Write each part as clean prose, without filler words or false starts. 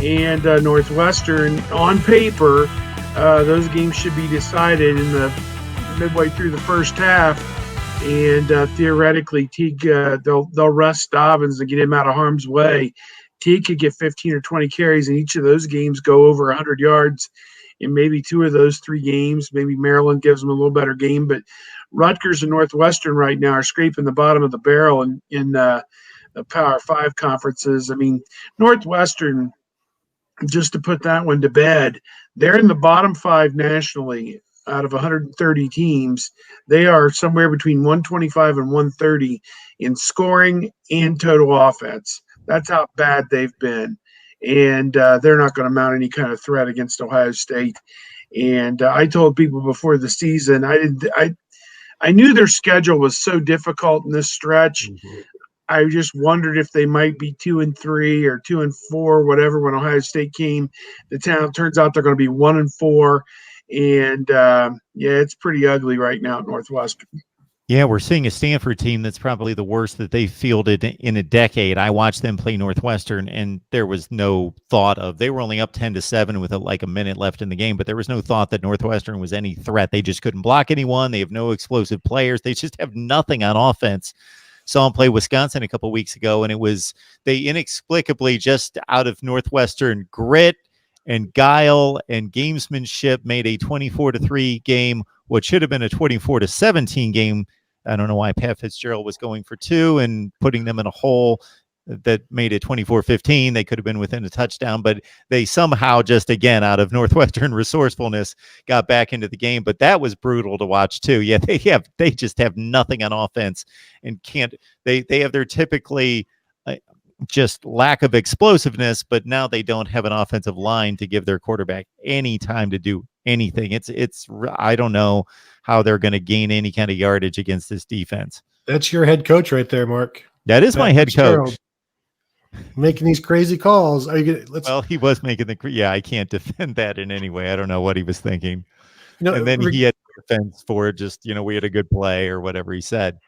and Northwestern. On paper, those games should be decided in the midway through the first half, and theoretically, Teague they'll rest Dobbins and get him out of harm's way. Teague could get 15 or 20 carries in each of those games, go over 100 yards in maybe 2 of those 3 games. Maybe Maryland gives them a little better game, but Rutgers and Northwestern right now are scraping the bottom of the barrel in the Power 5 conferences. I mean, Northwestern, just to put that one to bed, they're in the bottom 5 nationally out of 130 teams. They are somewhere between 125 and 130 in scoring and total offense. That's how bad they've been. And they're not going to mount any kind of threat against Ohio State. And I told people before the season, I knew their schedule was so difficult in this stretch. Mm-hmm. I just wondered if they might be 2-3 or 2-4, whatever. When Ohio State came to town, it turns out they're going to be 1-4, and it's pretty ugly right now at Northwestern. Yeah, we're seeing a Stanford team that's probably the worst that they've fielded in a decade. I watched them play Northwestern, and there was no thought of, they were only up 10-7 with like a minute left in the game, but there was no thought that Northwestern was any threat. They just couldn't block anyone. They have no explosive players. They just have nothing on offense. Saw them play Wisconsin a couple weeks ago, and they inexplicably, just out of Northwestern grit and guile and gamesmanship, made a 24-3 game, what should have been a 24-17 game. I don't know why Pat Fitzgerald was going for 2 and putting them in a hole that made it 24-15. They could have been within a touchdown, but they somehow just, again, out of Northwestern resourcefulness, got back into the game. But that was brutal to watch too. Yeah, they just have nothing on offense and can't. They have their typically just lack of explosiveness, but now they don't have an offensive line to give their quarterback any time to do anything. It's I don't know how they're going to gain any kind of yardage against this defense. That's your head coach right there, Mark. That is my head coach. Making these crazy calls. Well, he was making I can't defend that in any way. I don't know what he was thinking. And then he had defense for it. Just, we had a good play or whatever he said.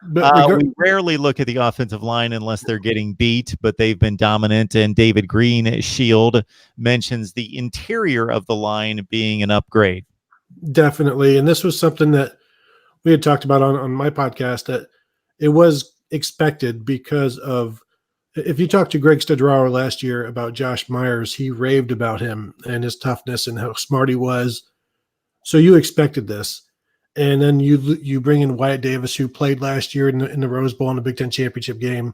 But we rarely look at the offensive line unless they're getting beat, but they've been dominant. And David Green Shield mentions the interior of the line being an upgrade. Definitely. And this was something that we had talked about on my podcast, that it was expected because of, if you talked to Greg Studrauer last year about Josh Myers, he raved about him and his toughness and how smart he was. So you expected this. And then you bring in Wyatt Davis, who played last year in the Rose Bowl in the Big Ten championship game.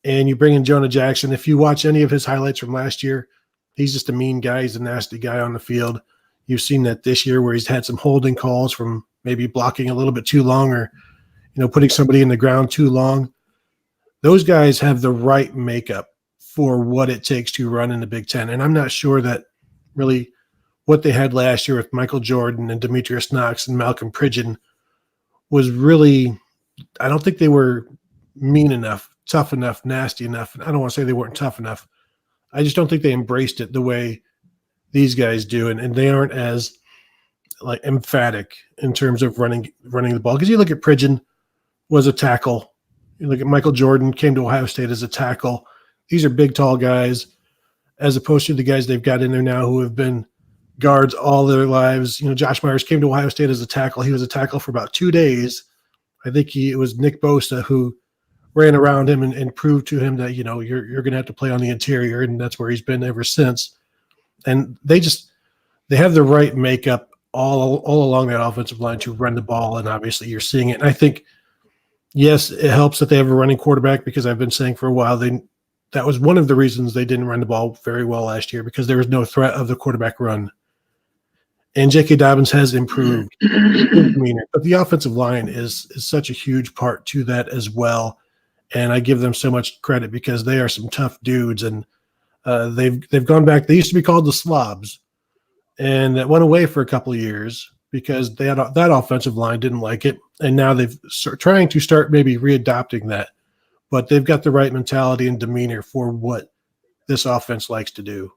And you bring in Jonah Jackson. If you watch any of his highlights from last year, he's just a mean guy. He's a nasty guy on the field. You've seen that this year where he's had some holding calls from maybe blocking a little bit too long or, putting somebody in the ground too long. Those guys have the right makeup for what it takes to run in the Big Ten. And I'm not sure that really what they had last year with Michael Jordan and Demetrius Knox and Malcolm Pridgeon was really, I don't think they were mean enough, tough enough, nasty enough. I don't want to say they weren't tough enough. I just don't think they embraced it the way these guys do. And they aren't as like emphatic in terms of running the ball. Because you look at Pridgeon was a tackle. You look at Michael Jordan, came to Ohio State as a tackle. These are big, tall guys, as opposed to the guys they've got in there now who have been guards all their lives. Josh Myers came to Ohio State as a tackle. He was a tackle for about 2 days. I think it was Nick Bosa who ran around him and proved to him that, you're going to have to play on the interior, and that's where he's been ever since. And they have the right makeup all along that offensive line to run the ball, and obviously you're seeing it. And I think, yes, it helps that they have a running quarterback, because I've been saying for a while that was one of the reasons they didn't run the ball very well last year, because there was no threat of the quarterback run. And J.K. Dobbins has improved demeanor, but the offensive line is such a huge part to that as well. And I give them so much credit because they are some tough dudes, and they've gone back. They used to be called the Slobs, and that went away for a couple of years because that offensive line didn't like it, and now they've trying to start maybe readopting that. But they've got the right mentality and demeanor for what this offense likes to do.